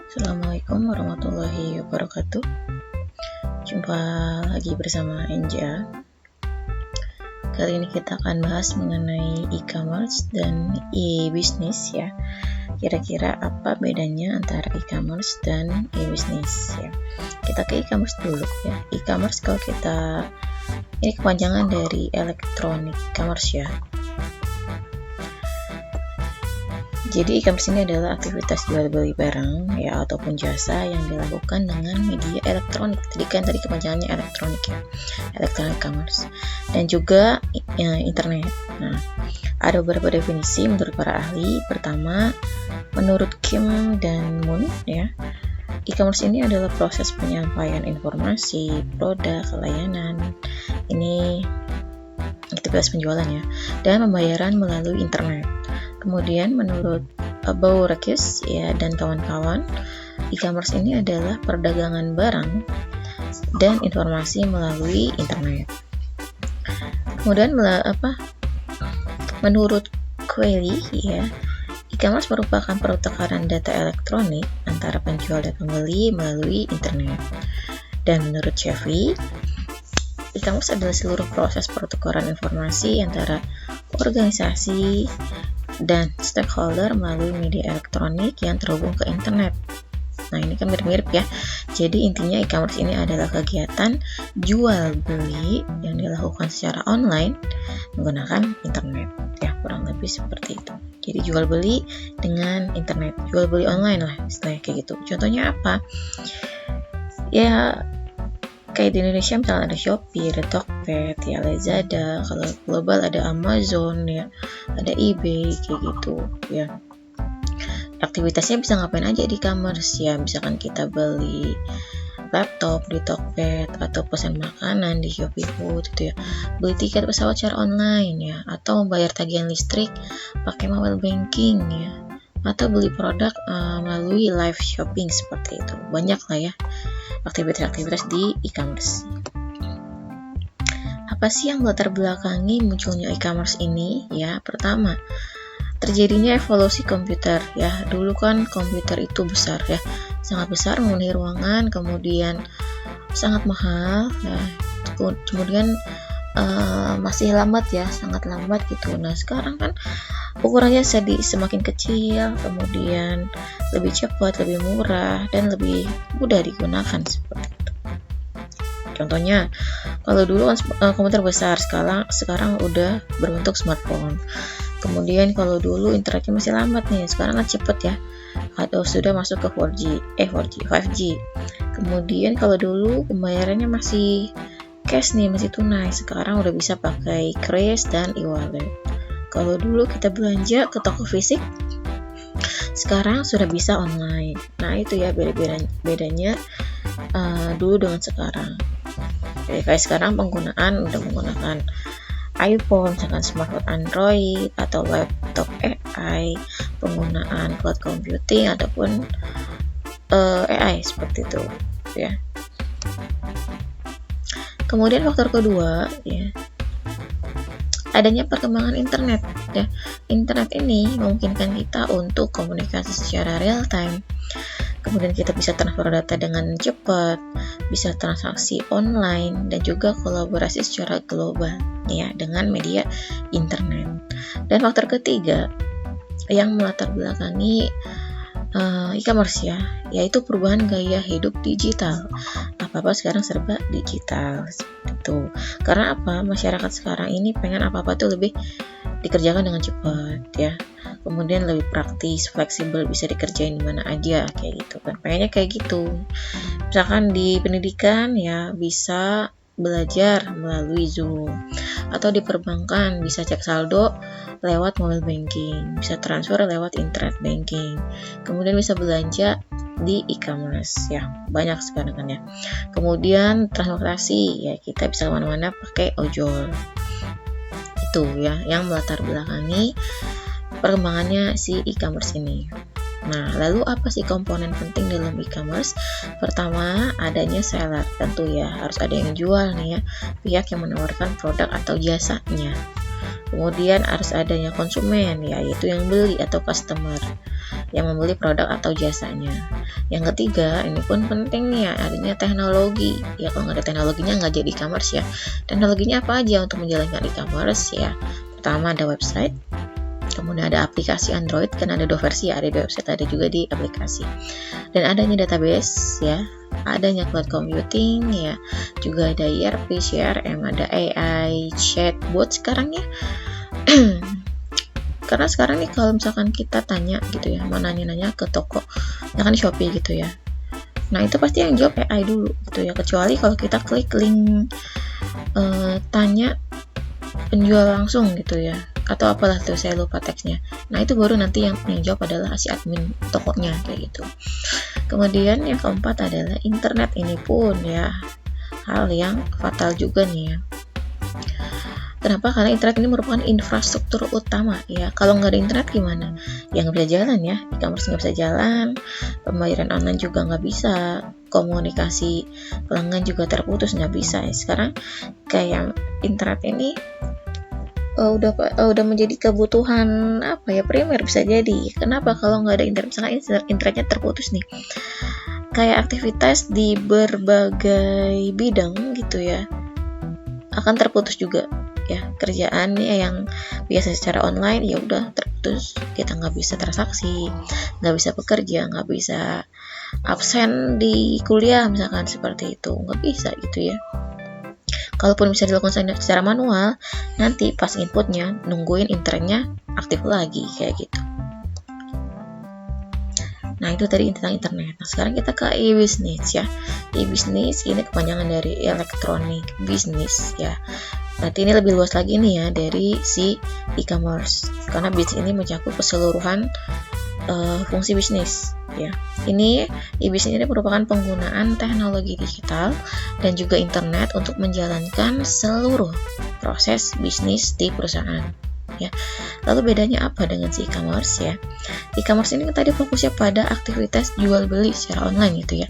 Assalamualaikum warahmatullahi wabarakatuh. Jumpa lagi bersama Enja. Kali ini kita akan bahas mengenai e-commerce dan e-business ya. Kira-kira apa bedanya antara e-commerce dan e-business ya. Kita ke e-commerce dulu ya. E-commerce kalau kita ini kepanjangan dari electronic commerce ya. Jadi e-commerce ini adalah aktivitas jual beli barang ya ataupun jasa yang dilakukan dengan media elektronik. Tadi kepanjangannya elektronik ya, electronic commerce. Dan juga internet. Nah, ada beberapa definisi menurut para ahli. Pertama, menurut Kim dan Moon ya, e-commerce ini adalah proses penyampaian informasi, produk, layanan. Ini aktivitas penjualan ya, dan pembayaran melalui internet. Kemudian menurut Baurekis ya dan kawan-kawan, e-commerce ini adalah perdagangan barang dan informasi melalui internet. Kemudian menurut Query ya, e-commerce merupakan pertukaran data elektronik antara penjual dan pembeli melalui internet. Dan menurut Chevy, e-commerce adalah seluruh proses pertukaran informasi antara organisasi dan stakeholder melalui media elektronik yang terhubung ke internet. Nah, ini kan mirip-mirip ya. Jadi intinya e-commerce ini adalah kegiatan jual beli yang dilakukan secara online menggunakan internet. Ya, kurang lebih seperti itu. Jadi jual beli dengan internet, jual beli online lah istilahnya kayak gitu. Contohnya apa? Ya kayak di Indonesia misalnya ada Shopee, ada Tokped, ya Lazada, kalau global ada Amazon ya, ada eBay kayak gitu ya. Aktivitasnya bisa ngapain aja di e-commerce ya, misalkan kita beli laptop di Tokped atau pesan makanan di Shopee Food gitu ya, beli tiket pesawat secara online ya, atau membayar tagihan listrik pakai mobile banking ya, atau beli produk melalui live shopping seperti itu. Banyak lah ya aktivitas-aktivitas di e-commerce. Apa sih yang melatar belakangi munculnya e-commerce ini? Ya, pertama, terjadinya evolusi komputer ya. Dulu kan komputer itu besar ya, sangat besar, memenuhi ruangan, kemudian sangat mahal ya. Kemudian masih lambat ya, sangat lambat gitu. Nah, sekarang kan ukurannya semakin kecil, kemudian lebih cepat, lebih murah, dan lebih mudah digunakan seperti itu. Contohnya, kalau dulu kan komputer besar, sekarang udah berbentuk smartphone. Kemudian kalau dulu internetnya masih lambat nih, sekarang kan cepet ya, atau sudah masuk ke 5G. Kemudian kalau dulu pembayarannya masih cash nih, masih tunai, sekarang udah bisa pakai kris dan e-wallet. Kalau dulu kita belanja ke toko fisik, sekarang sudah bisa online. Nah, itu ya bedanya dulu dengan sekarang. Jadi kayak sekarang penggunaan udah menggunakan iPhone, misalkan smartphone Android atau laptop AI, penggunaan cloud computing ataupun AI seperti itu ya. Kemudian faktor kedua ya, adanya perkembangan internet ya. Internet ini memungkinkan kita untuk komunikasi secara real time. Kemudian kita bisa transfer data dengan cepat, bisa transaksi online, dan juga kolaborasi secara global ya dengan media internet. Dan faktor ketiga yang melatar belakangi e-commerce ya, yaitu perubahan gaya hidup digital. Apa-apa sekarang serba digital itu. Karena apa? Masyarakat sekarang ini pengen apa-apa tuh lebih dikerjakan dengan cepat ya. Kemudian lebih praktis, fleksibel, bisa dikerjain di mana aja kayak gitu kan. Pengennya kayak gitu. Misalkan di pendidikan ya bisa belajar melalui Zoom, atau di perbankan bisa cek saldo lewat mobile banking, bisa transfer lewat internet banking, kemudian bisa belanja di e-commerce ya, banyak sekarang kan ya. Kemudian transportasi ya, kita bisa kemana-mana pakai ojol. Itu ya yang melatar belakangi perkembangannya si e-commerce ini. Nah, lalu apa sih komponen penting dalam e-commerce? Pertama, adanya seller. Tentu ya, harus ada yang jual nih ya, pihak yang menawarkan produk atau jasanya. Kemudian harus adanya konsumen, yaitu yang beli atau customer yang membeli produk atau jasanya. Yang ketiga, ini pun penting nih ya, adanya teknologi. Ya kalau nggak ada teknologinya nggak jadi e-commerce ya. Teknologinya apa aja untuk menjalankan e-commerce ya? Pertama ada website, kemudian ada aplikasi Android, kan ada 2 versi ya, ada di website, ada juga di aplikasi. Dan adanya database ya, adanya cloud computing ya, juga ada ERP, CRM, ada AI, chatbot sekarang ya. Karena sekarang nih kalau misalkan kita tanya gitu ya, mau nanya-nanya ke toko, ya kan Shopee gitu ya. Nah itu pasti yang jawab AI dulu gitu ya, kecuali kalau kita klik link tanya penjual langsung gitu ya, atau apalah tuh saya lupa teksnya. Nah itu baru nanti yang jawab adalah si admin tokonya kayak gitu. Kemudian yang keempat adalah internet, ini pun ya hal yang fatal juga nih ya. Kenapa? Karena internet ini merupakan infrastruktur utama ya. Kalau nggak ada internet gimana? Ya nggak bisa jalan ya, e-commerce nggak bisa jalan, pembayaran online juga nggak bisa, komunikasi pelanggan juga terputus, nggak bisa ya. Sekarang kayak internet ini udah menjadi kebutuhan apa ya, primer bisa jadi. Kenapa? Kalau nggak ada internet, misalnya internetnya terputus nih, kayak aktivitas di berbagai bidang gitu ya akan terputus juga ya. Kerjaannya yang biasa secara online ya udah terputus, kita nggak bisa transaksi, nggak bisa bekerja, nggak bisa absen di kuliah misalkan, seperti itu nggak bisa gitu ya. Kalaupun bisa dilakukan secara manual, nanti pas inputnya nungguin internetnya aktif lagi kayak gitu. Nah itu tadi tentang internet. Nah sekarang kita ke e-business ya. E-business ini kepanjangan dari electronic business ya. Berarti ini lebih luas lagi nih ya dari si e-commerce, karena bisnis ini mencakup keseluruhan fungsi bisnis ya. Ini e-business ini merupakan penggunaan teknologi digital dan juga internet untuk menjalankan seluruh proses bisnis di perusahaan ya. Lalu bedanya apa dengan si e-commerce ya? E-commerce ini tadi fokusnya pada aktivitas jual beli secara online gitu ya.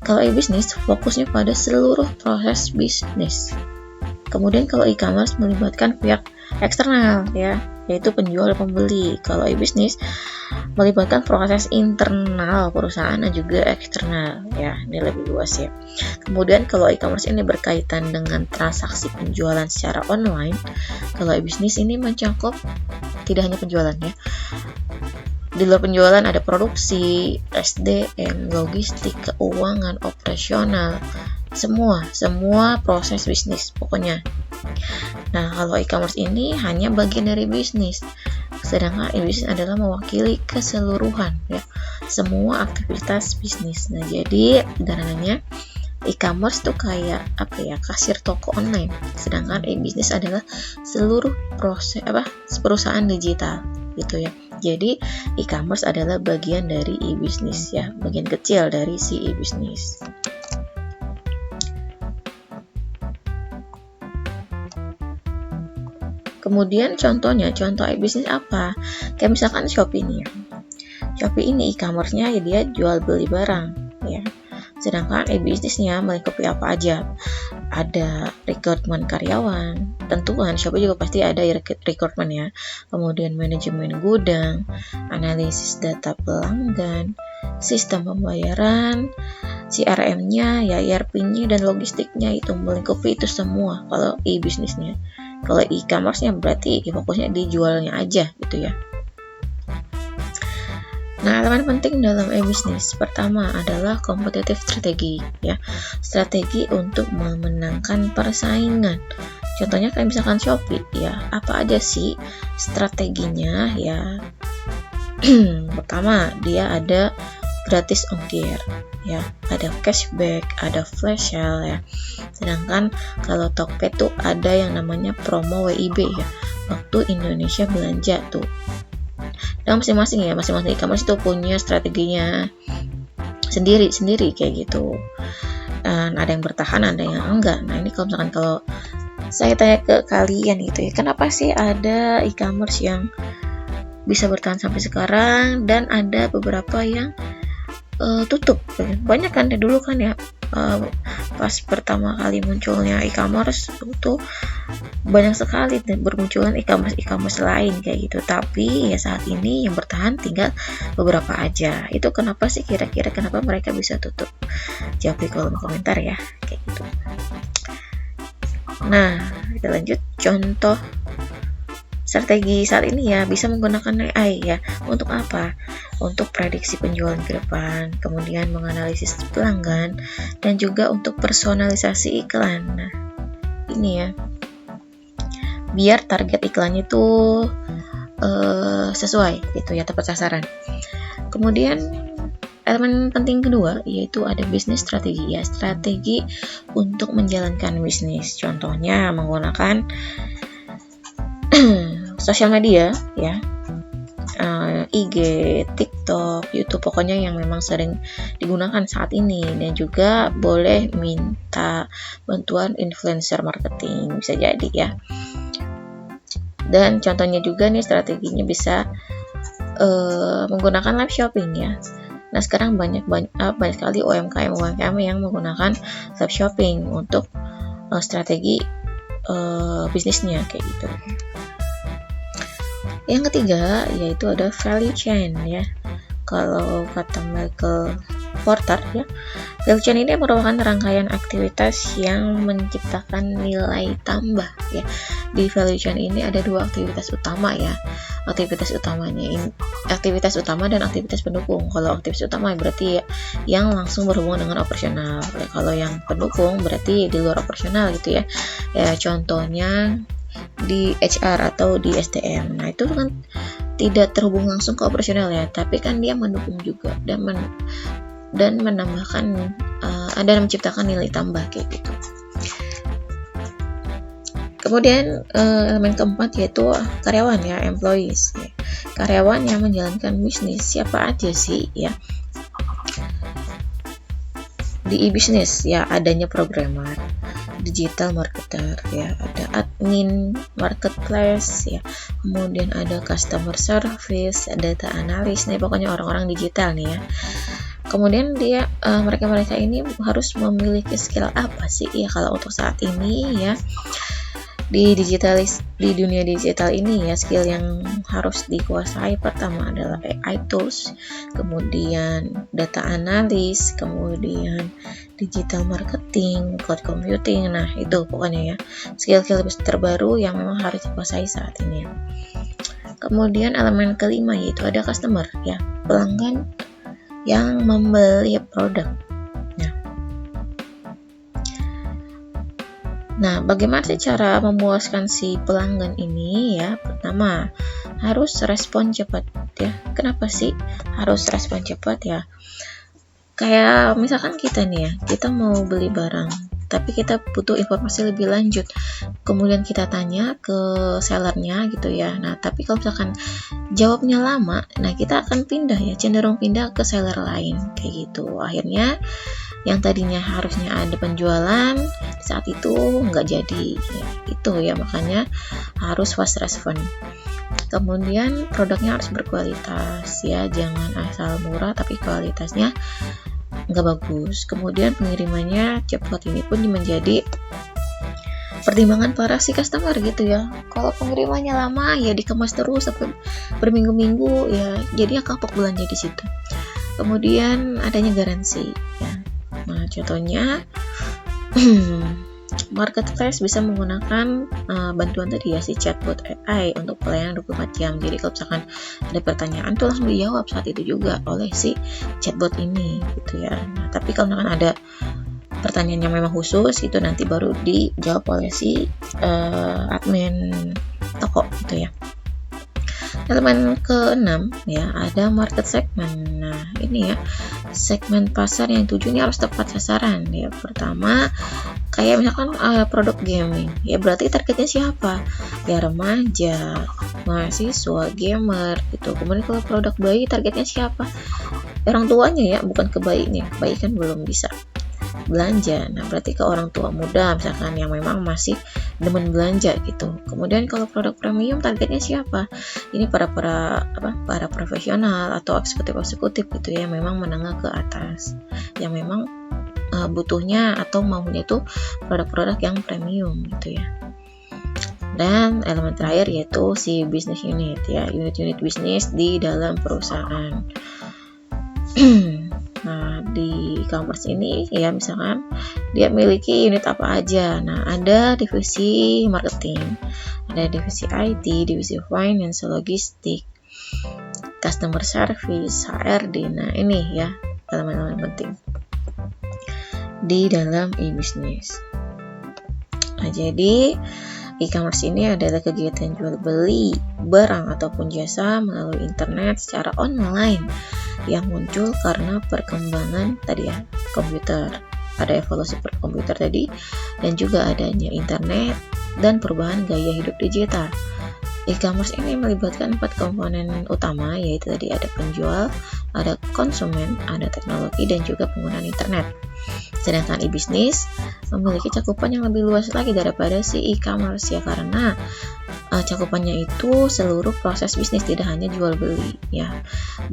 Kalau e-business fokusnya pada seluruh proses bisnis. Kemudian kalau e-commerce melibatkan pihak eksternal ya, yaitu penjual dan pembeli. Kalau e-business melibatkan proses internal perusahaan dan juga eksternal ya, ini lebih luas ya. Kemudian kalau e-commerce ini berkaitan dengan transaksi penjualan secara online, kalau e-business ini mencakup tidak hanya penjualan ya. Di luar penjualan ada produksi, SDM, logistik, keuangan, operasional, semua proses bisnis pokoknya. Nah kalau e-commerce ini hanya bagian dari bisnis, sedangkan e-business adalah mewakili keseluruhan ya, semua aktivitas bisnis. Nah jadi sederhananya e-commerce tuh kayak apa ya, kasir toko online, sedangkan e-business adalah seluruh proses perusahaan digital gitu ya. Jadi e-commerce adalah bagian dari e-business ya, bagian kecil dari si e-business. Kemudian contoh e-business apa? Kayak misalkan Shopee nih ya. Shopee ini e-commerce-nya ya dia jual beli barang ya. Sedangkan e-business-nya melingkupi apa aja? Ada rekrutmen karyawan, tentu kan Shopee juga pasti ada rekrutmen ya. Kemudian manajemen gudang, analisis data pelanggan, sistem pembayaran, CRM-nya ya, ERP-nya dan logistiknya, itu melingkupi itu semua kalau e-business-nya. Kalau e-commerce-nya berarti fokusnya di jualnya aja gitu ya. Nah, elemen penting dalam e-business pertama adalah kompetitif strategi ya. Strategi untuk memenangkan persaingan. Contohnya kayak misalkan Shopee ya, apa aja sih strateginya ya? Pertama, dia ada gratis ongkir ya, ada cashback, ada flash sale ya. Sedangkan kalau Tokped tuh ada yang namanya promo WIB ya, waktu Indonesia belanja tuh. Dan masing-masing e-commerce itu punya strateginya sendiri kayak gitu. Dan ada yang bertahan, ada yang enggak. Nah ini kalau saya tanya ke kalian gitu ya, kenapa sih ada e-commerce yang bisa bertahan sampai sekarang dan ada beberapa yang tutup? Banyak kan dulu kan ya, pas pertama kali munculnya e-commerce itu banyak sekali bermunculan e-commerce lain kayak gitu, tapi ya saat ini yang bertahan tinggal beberapa aja. Itu kenapa sih kira-kira kenapa mereka bisa tutup? Jawab di kolom komentar ya, kayak gitu. Nah, kita lanjut contoh strategi saat ini ya, bisa menggunakan AI ya. Untuk apa? Untuk prediksi penjualan ke depan, kemudian menganalisis pelanggan, dan juga untuk personalisasi iklan. Nah, ini ya, biar target iklannya itu sesuai gitu ya, tepat sasaran. Kemudian elemen penting kedua yaitu ada bisnis strategi ya, strategi untuk menjalankan bisnis. Contohnya menggunakan sosial media ya, IG, TikTok, YouTube, pokoknya yang memang sering digunakan saat ini. Dan juga boleh minta bantuan influencer marketing, bisa jadi ya. Dan contohnya juga nih strateginya bisa menggunakan live shopping ya. Nah, sekarang banyak sekali UMKM yang menggunakan live shopping untuk strategi bisnisnya kayak gitu. Yang ketiga yaitu ada value chain ya. Kalau kata Michael Porter ya, value chain ini merupakan rangkaian aktivitas yang menciptakan nilai tambah ya. Di value chain ini ada dua aktivitas utama ya. Aktivitas utama dan aktivitas pendukung. Kalau aktivitas utama berarti ya, yang langsung berhubungan dengan operasional. Kalau yang pendukung berarti di luar operasional gitu ya. Ya contohnya di HR atau di SDM. Nah, itu kan tidak terhubung langsung ke operasional ya, tapi kan dia mendukung juga dan menambahkan dan menciptakan nilai tambah kayak gitu. Kemudian elemen keempat yaitu karyawan ya, employees ya. Karyawan yang menjalankan bisnis, siapa aja sih ya? Di e-business ya, adanya programmer, digital marketer ya, ada admin marketplace ya, kemudian ada customer service, data analis, nih pokoknya orang-orang digital nih ya. Kemudian dia mereka ini harus memiliki skill apa sih ya kalau untuk saat ini ya, di dunia digital ini ya, skill yang harus dikuasai pertama adalah AI tools, kemudian data analis, kemudian digital marketing, cloud computing. Nah, itu pokoknya ya, skill-skill terbaru yang memang harus dikuasai saat ini. Kemudian elemen kelima yaitu ada customer ya, pelanggan yang membeli produk. Nah, bagaimana sih cara memuaskan si pelanggan ini ya? Pertama, harus respon cepat ya. Kenapa sih harus respon cepat ya? Kayak misalkan kita nih ya, kita mau beli barang, tapi kita butuh informasi lebih lanjut. Kemudian kita tanya ke sellernya gitu ya. Nah, tapi kalau misalkan jawabnya lama, nah kita akan cenderung pindah ke seller lain kayak gitu. Akhirnya yang tadinya harusnya ada penjualan saat itu nggak jadi ya, itu ya, makanya harus fast respon. Kemudian produknya harus berkualitas ya, jangan asal murah tapi kualitasnya nggak bagus. Kemudian pengirimannya cepat, ini pun menjadi pertimbangan para si customer gitu ya. Kalau pengirimannya lama ya dikemas terus sampai berminggu-minggu ya, jadi kapok belanja di situ. Kemudian adanya garansi ya. Nah, contohnya marketplace bisa menggunakan bantuan tadi ya, si chatbot AI untuk pelayanan 24 jam. Jadi kalau misalkan ada pertanyaan tuh langsung dijawab saat itu juga oleh si chatbot ini gitu ya. Nah, tapi kalau misalkan ada pertanyaan yang memang khusus, itu nanti baru dijawab oleh si admin toko gitu ya. Elemen ke-6 ya, ada market segment. Nah, ini ya, segmen pasar yang tujuannya harus tepat sasaran ya. Pertama, kayak misalkan produk gaming ya, berarti targetnya siapa? Ya remaja, mahasiswa, gamer gitu. Kemudian kalau produk bayi, targetnya siapa? Orang tuanya ya, bukan ke bayinya. Bayi kan belum bisa belanja. Nah, berarti ke orang tua muda misalkan yang memang masih demen belanja gitu. Kemudian kalau produk premium, targetnya siapa? Ini para profesional atau eksekutif gitu ya, yang memang menengah ke atas, yang memang butuhnya atau maunya itu produk-produk yang premium gitu ya. Dan elemen terakhir yaitu si business unit ya, unit-unit bisnis di dalam perusahaan. Nah, di e-commerce ini ya misalkan dia memiliki unit apa aja. Nah, ada divisi marketing, ada divisi IT, divisi finance, logistik, customer service, HRD. Nah, ini ya elemen-elemen penting di dalam e-business. Nah, jadi e-commerce ini adalah kegiatan jual beli barang ataupun jasa melalui internet secara online yang muncul karena perkembangan tadi ya, komputer. Ada evolusi komputer tadi dan juga adanya internet dan perubahan gaya hidup digital. E-commerce ini melibatkan 4 komponen utama, yaitu tadi ada penjual, ada konsumen, ada teknologi, dan juga penggunaan internet. Sedangkan e-business memiliki cakupan yang lebih luas lagi daripada si e-commerce ya, karena cakupannya itu seluruh proses bisnis, tidak hanya jual beli ya,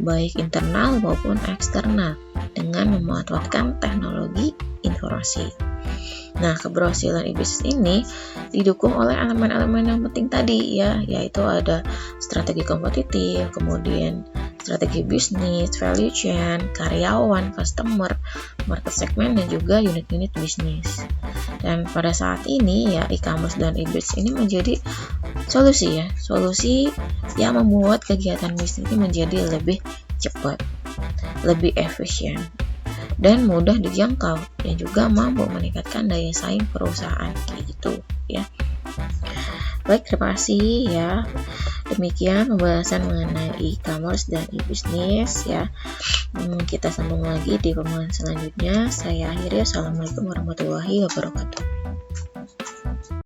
baik internal maupun eksternal, dengan memanfaatkan teknologi informasi. Nah, keberhasilan e-business ini didukung oleh elemen-elemen yang penting tadi ya, yaitu ada strategi kompetitif, kemudian strategi bisnis, value chain, karyawan, customer, market segment, dan juga unit-unit bisnis. Dan pada saat ini ya, e-commerce dan e-business ini menjadi solusi yang membuat kegiatan bisnis ini menjadi lebih cepat, lebih efisien, dan mudah dijangkau, dan juga mampu meningkatkan daya saing perusahaan gitu ya. Baik, terima kasih ya. Demikian pembahasan mengenai e-commerce dan e-business ya. Kita sambung lagi di pembahasan selanjutnya. Saya akhiri. Assalamualaikum warahmatullahi wabarakatuh.